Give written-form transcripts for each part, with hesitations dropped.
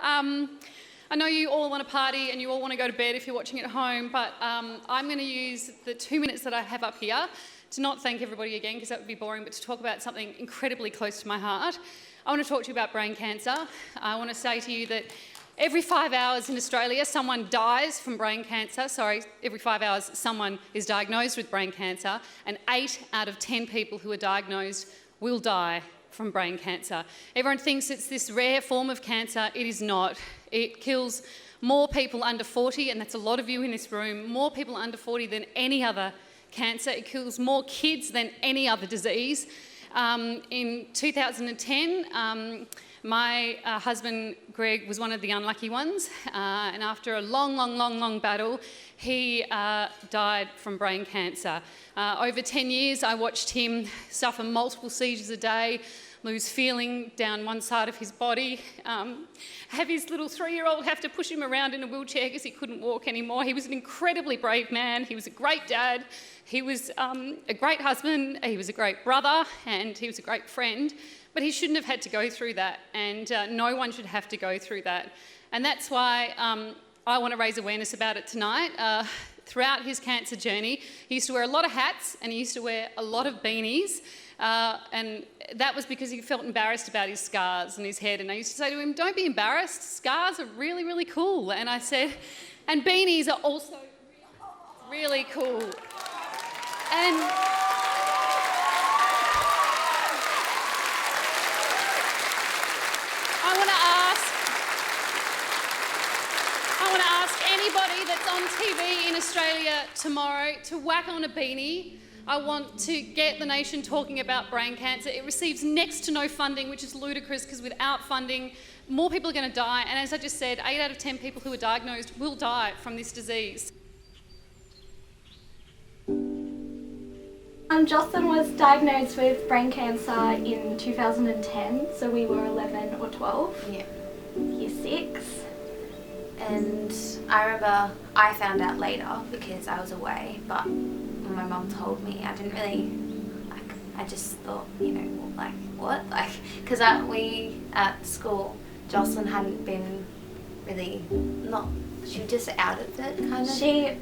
I know you all want to party and you all want to go to bed if you're watching at home, but I'm going to use the 2 minutes that I have up here to not thank everybody again, because that would be boring, but to talk about something incredibly close to my heart. I want to talk to you about brain cancer. I want to say to you that every 5 hours in Australia, someone dies from brain cancer. Sorry, every 5 hours, someone is diagnosed with brain cancer, and 8 out of 10 people who are diagnosed will die from brain cancer. Everyone thinks it's this rare form of cancer. It is not. It kills more people under 40, and that's a lot of you in this room, more people under 40 than any other cancer. It kills more kids than any other disease. In 2010, my husband, Greg, was one of the unlucky ones, and after a long battle, he died from brain cancer. Over 10 years, I watched him suffer multiple seizures a day, lose feeling down one side of his body, have his little 3-year-old have to push him around in a wheelchair because he couldn't walk anymore. He was an incredibly brave man. He was a great dad. He was a great husband. He was a great brother, and he was a great friend. But he shouldn't have had to go through that, and no one should have to go through that. And that's why I want to raise awareness about it tonight. Throughout his cancer journey, he used to wear a lot of hats and he used to wear a lot of beanies. And that was because he felt embarrassed about his scars and his head. And I used to say to him, don't be embarrassed. Scars are really, really cool. And I said, and beanies are also really cool. And I want to ask anybody that's on TV in Australia tomorrow to whack on a beanie. I want to get the nation talking about brain cancer. It receives next to no funding, which is ludicrous, because without funding, more people are going to die. And as I just said, 8 out of 10 people who are diagnosed will die from this disease. Jocelyn was diagnosed with brain cancer in 2010, so we were 11 or 12. Yeah. Year 6. And I remember I found out later because I was away, but when my mum told me, I didn't really, I just thought, what? Because we, at school, Jocelyn hadn't been really, she was just out of it, kind of.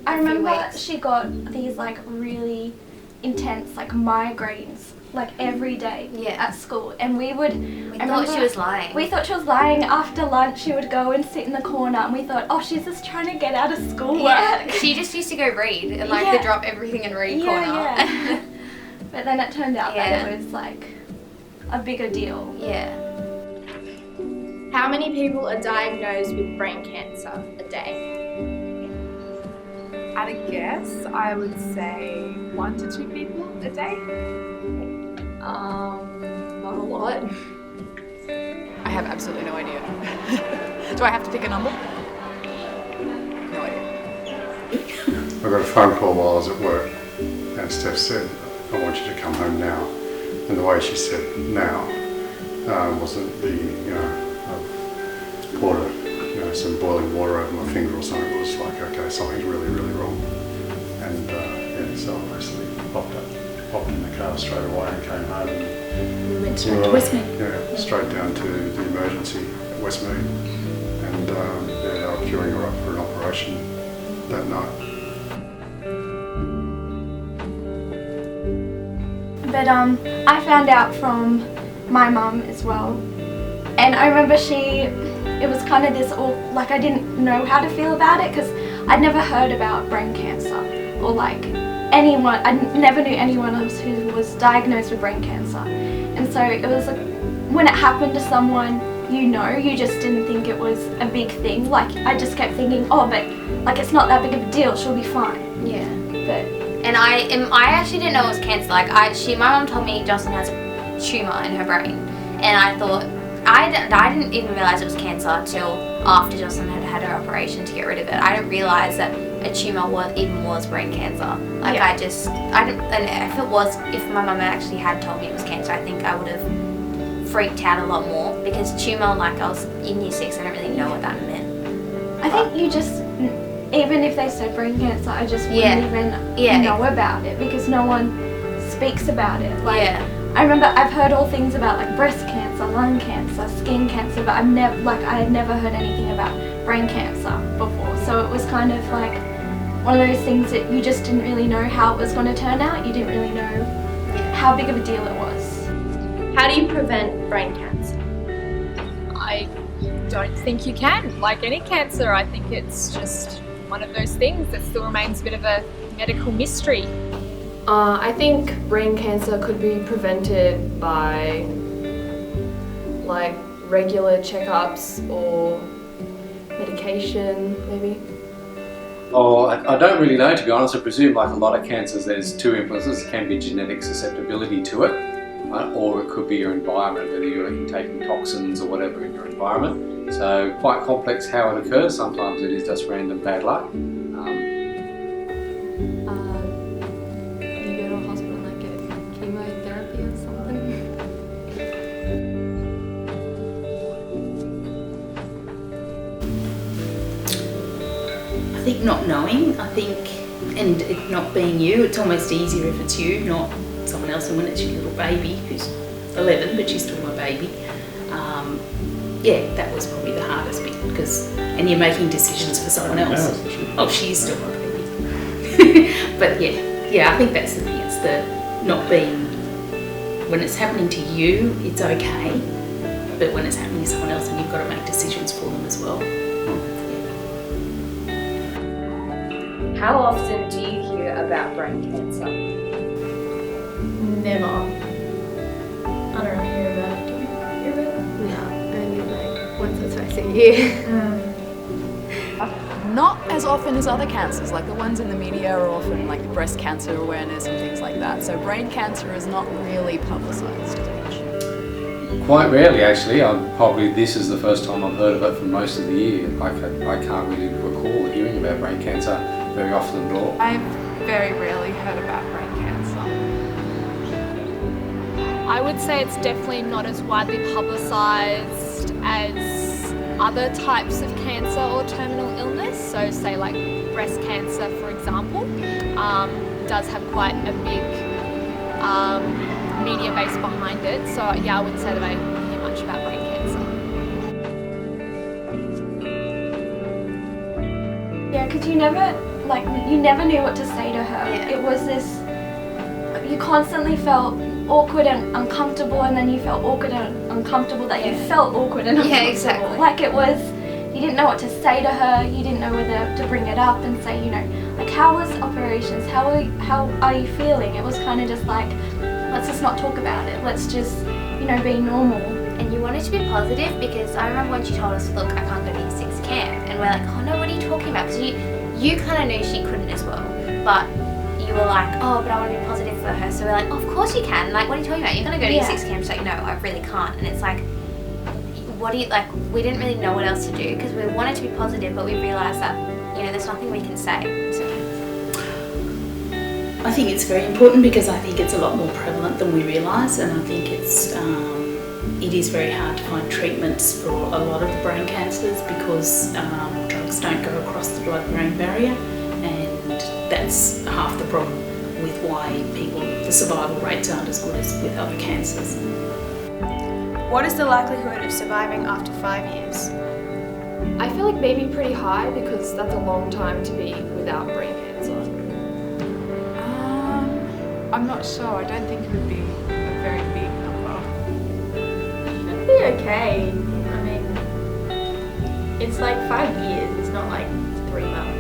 I remember she got these, really intense, migraines, every day at school. And we thought she was lying. We thought she was lying. After lunch, she would go and sit in the corner, and we thought, oh, she's just trying to get out of schoolwork. Yeah, she just used to go read, and the drop everything and read corner. Yeah. But then it turned out that it was, a bigger deal. Yeah. How many people are diagnosed with brain cancer a day? At a guess, I would say 1 to 2 people a day. Not a lot. I have absolutely no idea. Do I have to pick a number? No idea. I got a phone call while I was at work, and Steph said, I want you to come home now. And the way she said now wasn't I've poured some boiling water over my finger or something. It was like, okay, something's really, really wrong. And so I basically popped in the car straight away and came home. And we went straight to Westmead. Yeah, straight down to the emergency at Westmead. And they were queuing her up for an operation that night. But I found out from my mum as well. And I remember it was kind of this, I didn't know how to feel about it, because I'd never heard about brain cancer, or anyone, I never knew anyone else who was diagnosed with brain cancer. And so it was when it happened to someone you just didn't think it was a big thing. I just kept thinking, oh, but it's not that big of a deal, she'll be fine. Yeah. But and I actually didn't know it was cancer. My mum told me Jocelyn has a tumour in her brain, and I thought, I didn't even realise it was cancer until after Jocelyn had her operation to get rid of it. I didn't realise that a tumour was brain cancer. I didn't, and if my mum actually had told me it was cancer, I think I would have freaked out a lot more, because tumour, I was in year 6, I don't really know what that meant. I think you just, even if they said brain cancer, I just wouldn't even know about it, because no one speaks about it. I remember I've heard all things about breast cancer cancer, lung cancer, skin cancer, but I had never heard anything about brain cancer before. So it was kind of like one of those things that you just didn't really know how it was going to turn out. You didn't really know how big of a deal it was. How do you prevent brain cancer? I don't think you can. Like any cancer, I think it's just one of those things that still remains a bit of a medical mystery. I think brain cancer could be prevented by like regular checkups or medication, maybe. Oh, I don't really know, to be honest. I presume, like a lot of cancers, there's two influences. It can be genetic susceptibility to it, or it could be your environment, whether you're taking toxins or whatever in your environment. So quite complex how it occurs. Sometimes it is just random bad luck. You go to a hospital and like get chemotherapy or something. I think not knowing, and it not being you, it's almost easier if it's you, not someone else, and when it's your little baby, who's 11, but she's still my baby. Yeah, that was probably the hardest bit, and you're making decisions for someone else. Oh, she's still my baby. But yeah, I think that's the thing, it's the not being, when it's happening to you, it's okay, but when it's happening to someone else and you've got to make decisions for them as well. How often do you hear about brain cancer? Never. I don't really hear about it. Do you hear about it? No, only like once or twice a year. Not as often as other cancers, like the ones in the media are often like breast cancer awareness and things like that. So brain cancer is not really publicised as much. Quite rarely, actually. This is the first time I've heard of it for most of the year. I can't really recall hearing about brain cancer very often at all. I've very rarely heard about brain cancer. I would say it's definitely not as widely publicised as other types of cancer or terminal illness. So say like breast cancer, for example, does have quite a big media base behind it. So yeah, I wouldn't say that I hear much about brain cancer. Yeah, because you never knew what to say to her. Yeah. It was this, you constantly felt awkward and uncomfortable, and then you felt awkward and uncomfortable that you felt awkward and uncomfortable. Yeah, exactly. Like it was, you didn't know what to say to her, you didn't know whether to bring it up and say, like how was operations, how are you feeling? It was kind of just like, let's just not talk about it, let's just, be normal. And you wanted to be positive, because I remember when she told us, look, I can't go to year 6 camp, and we're like, oh no, what are you talking about? Because you kind of knew she couldn't as well, but you were like, oh, but I want to be positive for her. So we're like, oh, of course you can. Like, what are you talking about? You're going to go to year 6 camp. She's like, no, I really can't. And it's like, we didn't really know what else to do, because we wanted to be positive, but we realised that, there's nothing we can say. So. I think it's very important, because I think it's a lot more prevalent than we realise, and I think it is very hard to find treatments for a lot of the brain cancers, because drugs don't go across the blood-brain barrier, and that's half the problem with why the survival rates aren't as good as with other cancers. What is the likelihood of surviving after 5 years? I feel like maybe pretty high, because that's a long time to be without brain cancer. I'm not sure. I don't think it would be a very big number. It'd be okay. I mean, it's like 5 years. It's not like 3 months.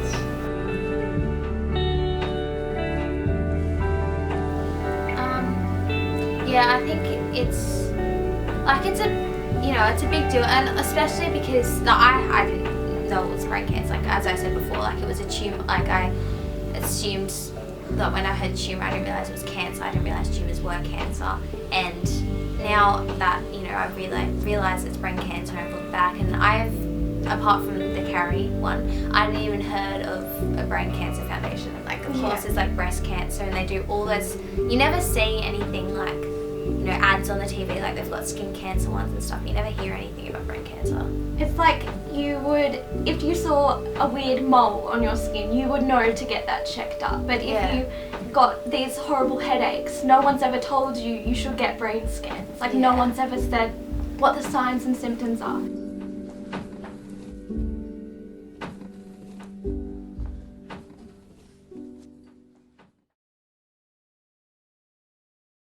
Yeah, I think it's a big deal, and especially because I didn't know it was brain cancer. Like as I said before, like it was a tumor. Like I assumed that when I heard tumor, I didn't realise it was cancer. I didn't realise tumours were cancer, and now that I realise it's brain cancer, I've looked back, and apart from the Carrie one, I hadn't even heard of a brain cancer foundation. Like of course there's like breast cancer, and they do all this. You never see anything like ads on the TV, like they've got skin cancer ones and stuff. You never hear anything about brain cancer. It's like you would, if you saw a weird mole on your skin, you would know to get that checked up. But if you got these horrible headaches, no one's ever told you should get brain scans. Like no one's ever said what the signs and symptoms are.